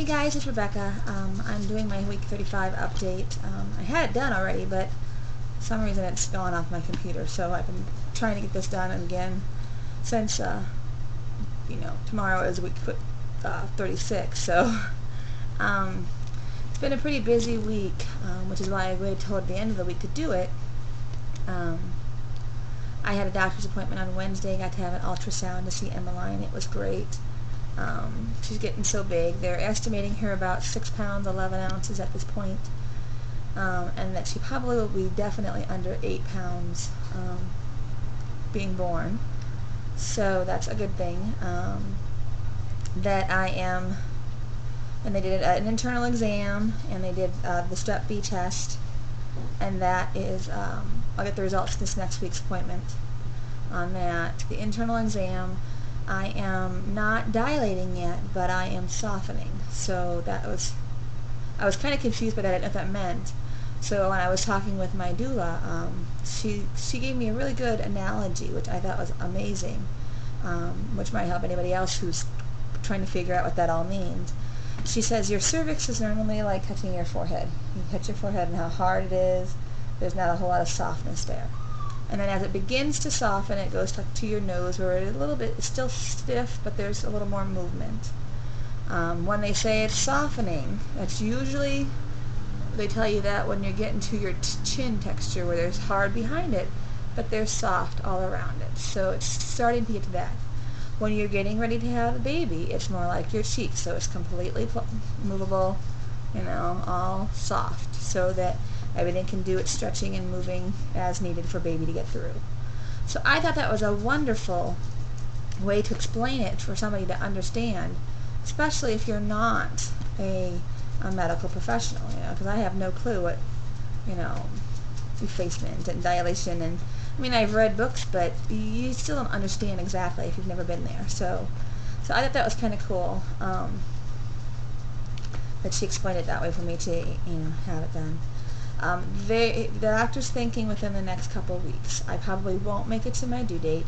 Hey guys, it's Rebecca. I'm doing my week 35 update. I had it done already, but for some reason it's gone off my computer, so I've been trying to get this done again since, tomorrow is week 36, so it's been a pretty busy week, which is why I waited toward the end of the week to do it. I had a doctor's appointment on Wednesday, got to have an ultrasound to see Emmeline. It was great. She's getting so big. They're estimating her about 6 pounds 11 ounces at this point, and that she probably will be definitely under 8 pounds being born. So that's a good thing. That I am, and they did an internal exam, and they did the strep B test, and that is, I'll get the results this next week's appointment on that. The internal exam, I am not dilating yet, but I am softening. So I was kind of confused by that. I didn't know what that meant. So when I was talking with my doula, she gave me a really good analogy, which I thought was amazing, which might help anybody else who's trying to figure out what that all means. She says your cervix is normally like touching your forehead. You touch your forehead and how hard it is. There's not a whole lot of softness there. And then as it begins to soften, it goes to your nose, where it's a little bit, it's still stiff, but there's a little more movement. When they say it's softening, that's usually, they tell you that when you're getting to your chin texture, where there's hard behind it, but there's soft all around it. So it's starting to get to that. When you're getting ready to have a baby, it's more like your cheeks, so it's completely movable, all soft, so that everything can do its stretching and moving as needed for baby to get through. So I thought that was a wonderful way to explain it for somebody to understand, especially if you're not a medical professional, because I have no clue what, effacement and dilation, and I mean, I've read books, but you still don't understand exactly if you've never been there. So I thought that was kind of cool, that she explained it that way for me to, have it done. The doctor's thinking within the next couple of weeks. I probably won't make it to my due date.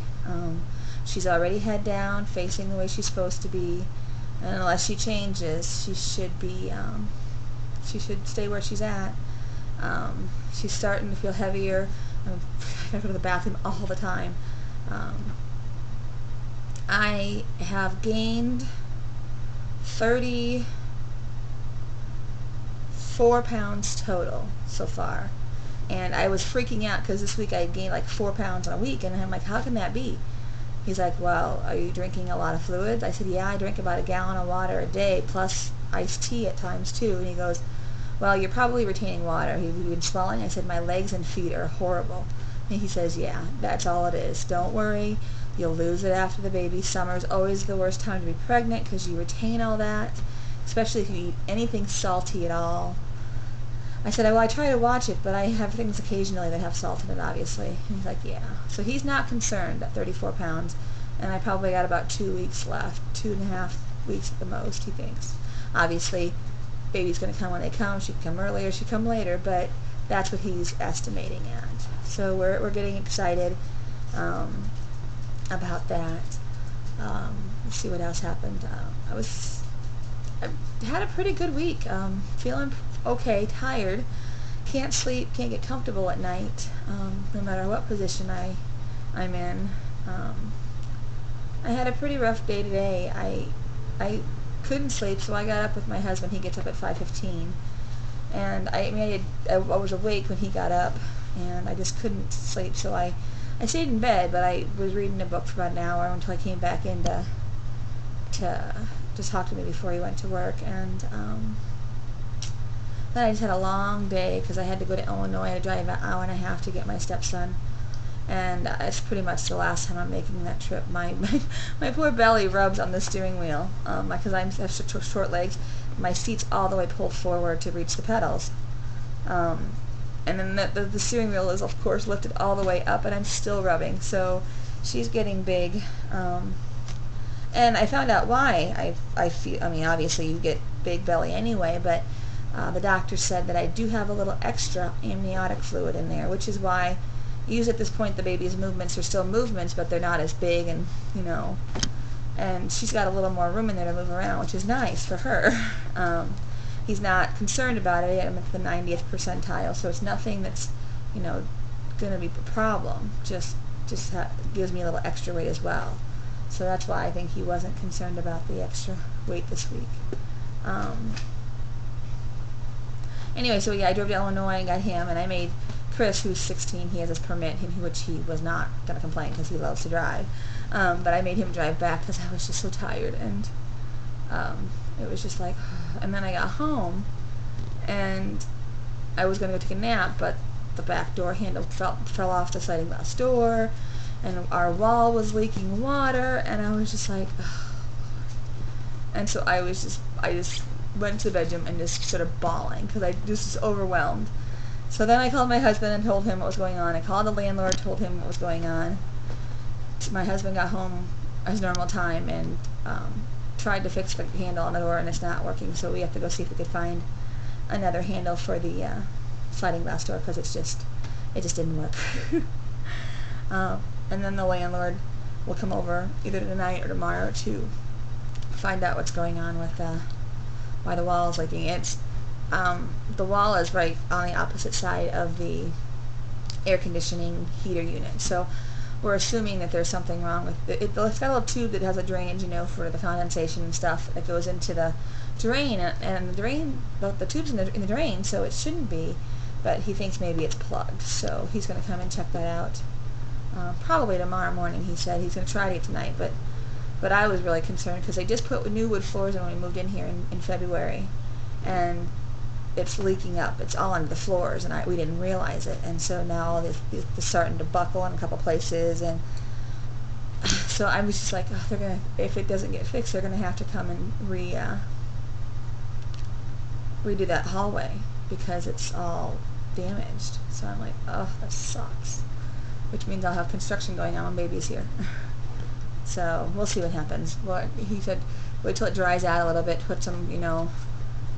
She's already head down, facing the way she's supposed to be, and unless she changes, she should be, she should stay where she's at. She's starting to feel heavier. I gotta go to the bathroom all the time. I have gained 34 pounds total so far, and I was freaking out because this week I gained like 4 pounds in a week, and I'm like, how can that be? He's like, well, are you drinking a lot of fluids? I said, yeah, I drink about a gallon of water a day plus iced tea at times too. And he goes, well, you're probably retaining water. You've been swelling. I said, my legs and feet are horrible. And he says, yeah, that's all it is. Don't worry, you'll lose it after the baby. Summer's always the worst time to be pregnant because you retain all that, especially if you eat anything salty at all. I said, well, I try to watch it, but I have things occasionally that have salt in it, obviously. And he's like, yeah. So he's not concerned at 34 pounds, and I probably got about 2 weeks left, 2.5 weeks at the most, he thinks. Obviously, baby's going to come when they come. She can come earlier, she can come later, but that's what he's estimating at. So we're getting excited about that. Let's see what else happened. I had a pretty good week. Feeling okay, tired, can't sleep, can't get comfortable at night, no matter what position I'm in. I had a pretty rough day today. I couldn't sleep, so I got up with my husband. He gets up at 5:15, and I was awake when he got up, and I just couldn't sleep, so I stayed in bed, but I was reading a book for about an hour until I came back in to talk to me before he went to work, and then I just had a long day because I had to go to Illinois. I had to drive an hour and a half to get my stepson, and it's pretty much the last time I'm making that trip. My poor belly rubs on the steering wheel because I have such short legs. My seat's all the way pulled forward to reach the pedals, and then the steering wheel is of course lifted all the way up, and I'm still rubbing. So she's getting big, and I found out why. I feel. I mean, obviously you get big belly anyway, but the doctor said that I do have a little extra amniotic fluid in there, which is why usually at this point the baby's movements are still movements, but they're not as big and and she's got a little more room in there to move around, which is nice for her. He's not concerned about it. I'm at the 90th percentile, so it's nothing that's, going to be a problem. Just gives me a little extra weight as well. So that's why I think he wasn't concerned about the extra weight this week. Anyway, so yeah, I drove to Illinois and got him, and I made Chris, who's 16, he has his permit, which he was not going to complain because he loves to drive. But I made him drive back because I was just so tired, and it was just like, and then I got home, and I was going to go take a nap, but the back door handle fell off the sliding glass door, and our wall was leaking water, and I was just like, oh, Lord. And so I just went to the bedroom and just started bawling because I just was overwhelmed. So then I called my husband and told him what was going on. I called the landlord, told him what was going on. My husband got home at his normal time and tried to fix the handle on the door, and it's not working, so we have to go see if we could find another handle for the sliding glass door, because it just didn't work. And then the landlord will come over either tonight or tomorrow to find out what's going on with why the wall is leaking. It's the wall is right on the opposite side of the air conditioning heater unit, so we're assuming that there's something wrong with it. It's got a little tube that has a drainage, for the condensation and stuff that goes into the drain, and the drain, the tube's in the drain, so it shouldn't be, but he thinks maybe it's plugged, so he's going to come and check that out probably tomorrow morning. He said he's going to try it tonight, but I was really concerned because they just put new wood floors in when we moved in here in February, and it's leaking up. It's all under the floors, and we didn't realize it, and so now it's starting to buckle in a couple places, and so I was just like, oh, if it doesn't get fixed, they're gonna have to come and redo that hallway because it's all damaged. So I'm like, oh, that sucks. Which means I'll have construction going on when baby's here. So we'll see what happens. Well, he said wait till it dries out a little bit, put some,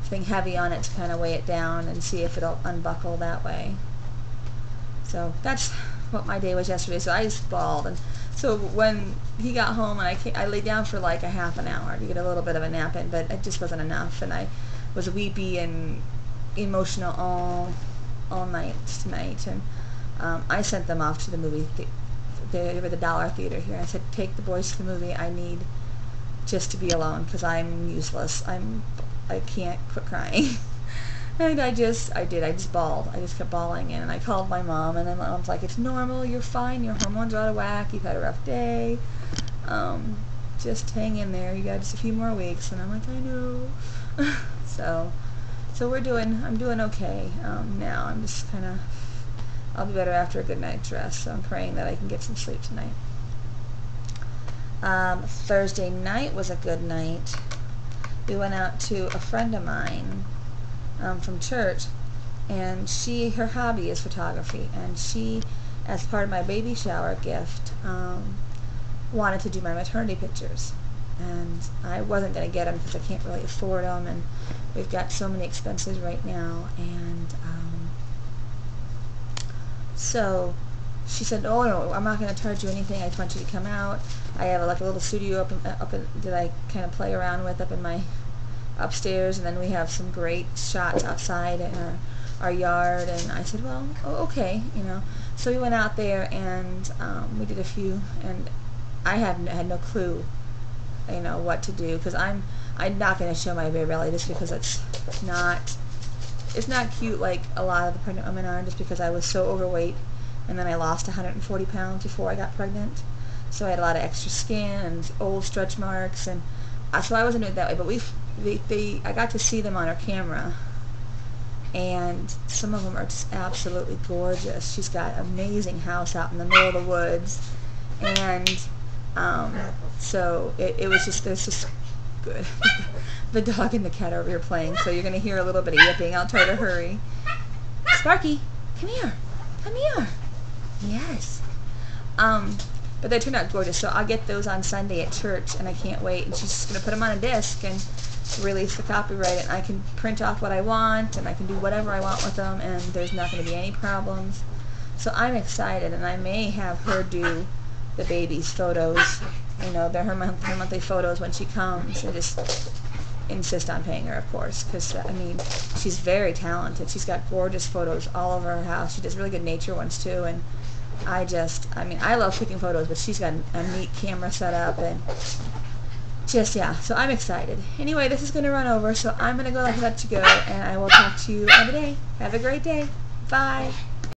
thing heavy on it to kind of weigh it down and see if it'll unbuckle that way. So that's what my day was yesterday. So I just bawled, and so when he got home, and I laid down for like a half an hour to get a little bit of a nap in, but it just wasn't enough, and I was weepy and emotional all night tonight, and I sent them off to the movie. They were the Dollar Theater here. I said, take the boys to the movie. I need just to be alone because I'm useless. I can't quit crying. And I just bawled. I just kept bawling, and I called my mom, and then my mom's like, it's normal, you're fine, your hormones are out of whack, you've had a rough day, just hang in there, you got just a few more weeks. And I'm like, I know. so I'm doing okay now. I'm just I'll be better after a good night's rest, so I'm praying that I can get some sleep tonight. Thursday night was a good night. We went out to a friend of mine from church, and her hobby is photography, and she, as part of my baby shower gift, wanted to do my maternity pictures, and I wasn't going to get them because I can't really afford them, and we've got so many expenses right now, and so she said, oh no, I'm not going to charge you anything, I just want you to come out. I have like a little studio up that I kind of play around with up in my upstairs, and then we have some great shots outside in our yard. And I said, well, okay, So we went out there, and we did a few, and I had no clue, what to do, because I'm not going to show my bare belly just because it's not cute like a lot of the pregnant women are, just because I was so overweight, and then I lost 140 pounds before I got pregnant. So I had a lot of extra skin and old stretch marks, and so I wasn't doing it that way. But I got to see them on her camera, and some of them are just absolutely gorgeous. She's got an amazing house out in the middle of the woods, and so it was just good. The dog and the cat are over here playing, so you're going to hear a little bit of yipping. I'll try to hurry. Sparky, come here. Come here. Yes. But they turned out gorgeous, so I'll get those on Sunday at church, and I can't wait. And she's just going to put them on a disc and release the copyright, and I can print off what I want, and I can do whatever I want with them, and there's not going to be any problems. So I'm excited, and I may have her do the baby's photos you know, they're her monthly photos when she comes. I just insist on paying her, of course, because, I mean, she's very talented. She's got gorgeous photos all over her house. She does really good nature ones, too, and I mean, I love taking photos, but she's got a neat camera set up, and just, yeah, so I'm excited. Anyway, this is going to run over, so I'm going to go let you go, and I will talk to you another day. Have a great day. Bye.